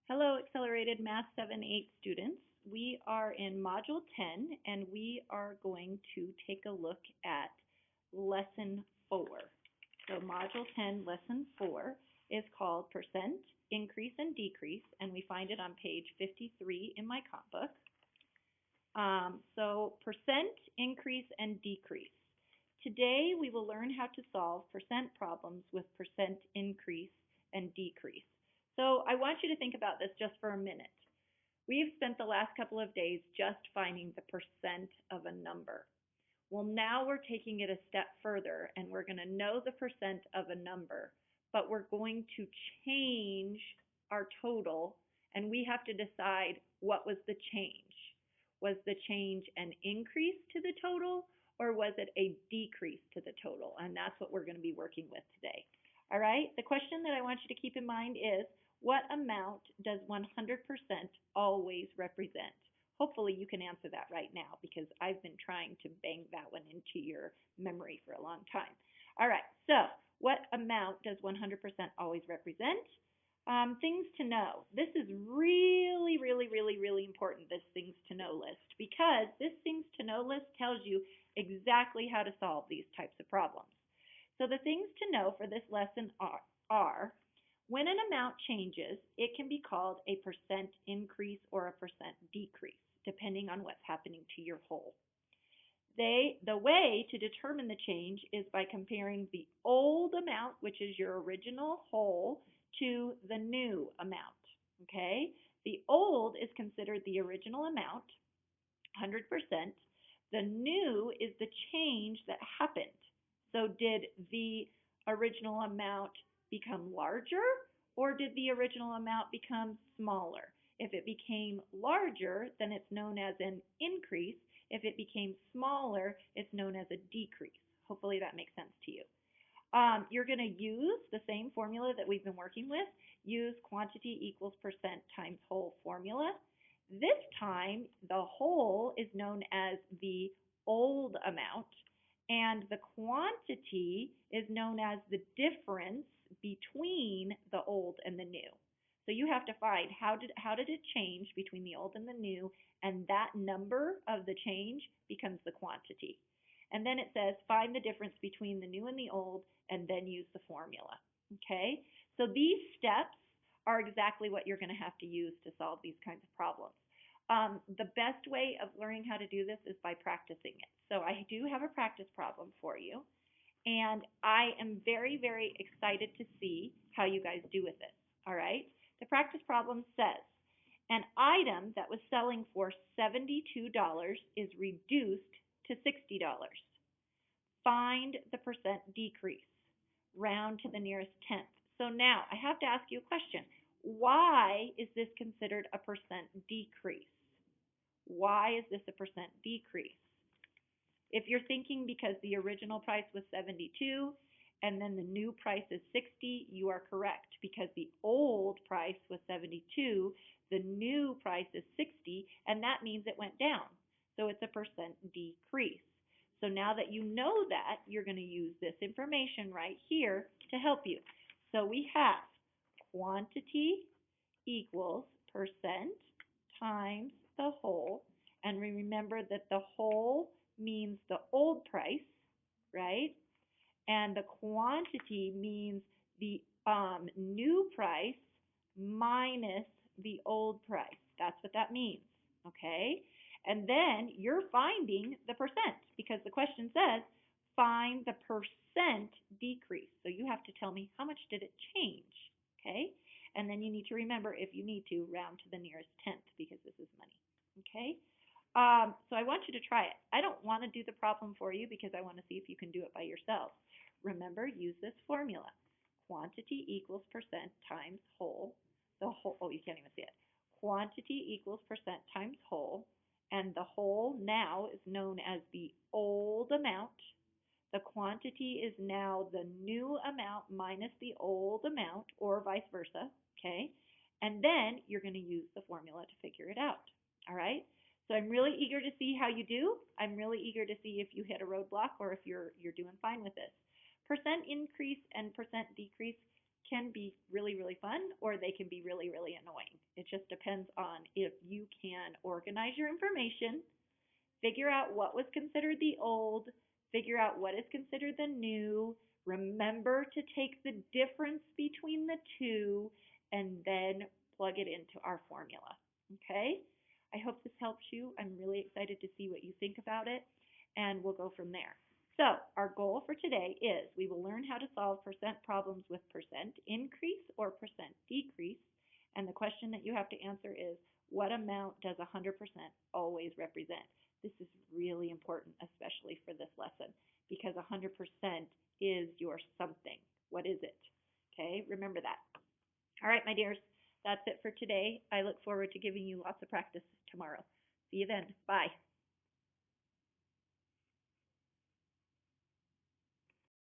Hello, Accelerated Math 7-8 students. We are in Module 10, and we are going to take a look at Lesson 4. So Module 10, Lesson 4 is called Percent, Increase, and Decrease, and we find it on page 53 in my comp book. So percent, increase, and decrease. Today we will learn how to solve percent problems with percent increase and decrease. So I want you to think about this just for a minute. We've spent the last couple of days just finding the percent of a number. Well, now we're taking it a step further, and we're going to know the percent of a number, but we're going to change our total, and we have to decide what was the change. Was the change an increase to the total, or was it a decrease to the total? And that's what we're going to be working with today. All right, the question that I want you to keep in mind is, what amount does 100% always represent? Hopefully you can answer that right now, because I've been trying to bang that one into your memory for a long time. All right, so what amount does 100% always represent? Things to know. This is really, really, really, really important, this things to know list, because this things to know list tells you exactly how to solve these types of problems. So the things to know for this lesson are when an amount changes, it can be called a percent increase or a percent decrease, depending on what's happening to your whole. The way to determine the change is by comparing the old amount, which is your original whole, to the new amount. Okay? The old is considered the original amount, 100%. The new is the change that happened. So did the original amount become larger, or did the original amount become smaller? If it became larger, then it's known as an increase. If it became smaller, it's known as a decrease. Hopefully that makes sense to you. You're going to use the same formula that we've been working with. Use quantity equals percent times whole formula. This time, the whole is known as the old amount, and the quantity is known as the difference between the old and the new. So you have to find how did it change between the old and the new, and that number of the change becomes the quantity. And then it says find the difference between the new and the old, and then use the formula. Okay? So these steps are exactly what you're going to have to use to solve these kinds of problems. The best way of learning how to do this is by practicing it. So I do have a practice problem for you, and I am very, very excited to see how you guys do with this. All right? The practice problem says, an item that was selling for $72 is reduced to $60. Find the percent decrease. Round to the nearest tenth. So now I have to ask you a question. Why is this considered a percent decrease? Why is this a percent decrease? If you're thinking because the original price was 72 and then the new price is 60, you are correct, because the old price was 72, the new price is 60, and that means it went down. So it's a percent decrease. So now that you know that, you're going to use this information right here to help you. So we have quantity equals percent times the whole. And remember that the whole means the old price, right? And the quantity means the new price minus the old price. That's what that means, okay? And then you're finding the percent, because the question says find the percent decrease. So you have to tell me how much did it change, okay? And then you need to remember, if you need to, round to the nearest tenth, because this is money, okay? So I want you to try it. I don't want to do the problem for you because I want to see if you can do it by yourself. Remember, use this formula. Quantity equals percent times whole. The whole, oh, you can't even see it. Quantity equals percent times whole, and the whole now is known as the old amount. The quantity is now the new amount minus the old amount, or vice versa, okay? And then you're going to use the formula to figure it out, all right? So I'm really eager to see how you do. I'm really eager to see if you hit a roadblock or if you're doing fine with this. Percent increase and percent decrease can be really, really fun or they can be really, really annoying. It just depends on if you can organize your information, figure out what was considered the old, figure out what is considered the new, remember to take the difference between the two, and then plug it into our formula. Okay? I hope this helps you. I'm really excited to see what you think about it, and we'll go from there. So, our goal for today is we will learn how to solve percent problems with percent increase or percent decrease. And the question that you have to answer is, what amount does 100% always represent? This is really important, especially for this lesson, because 100% is your something. What is it? Okay, remember that. All right, my dears, that's it for today. I look forward to giving you lots of practice tomorrow. See you then. Bye.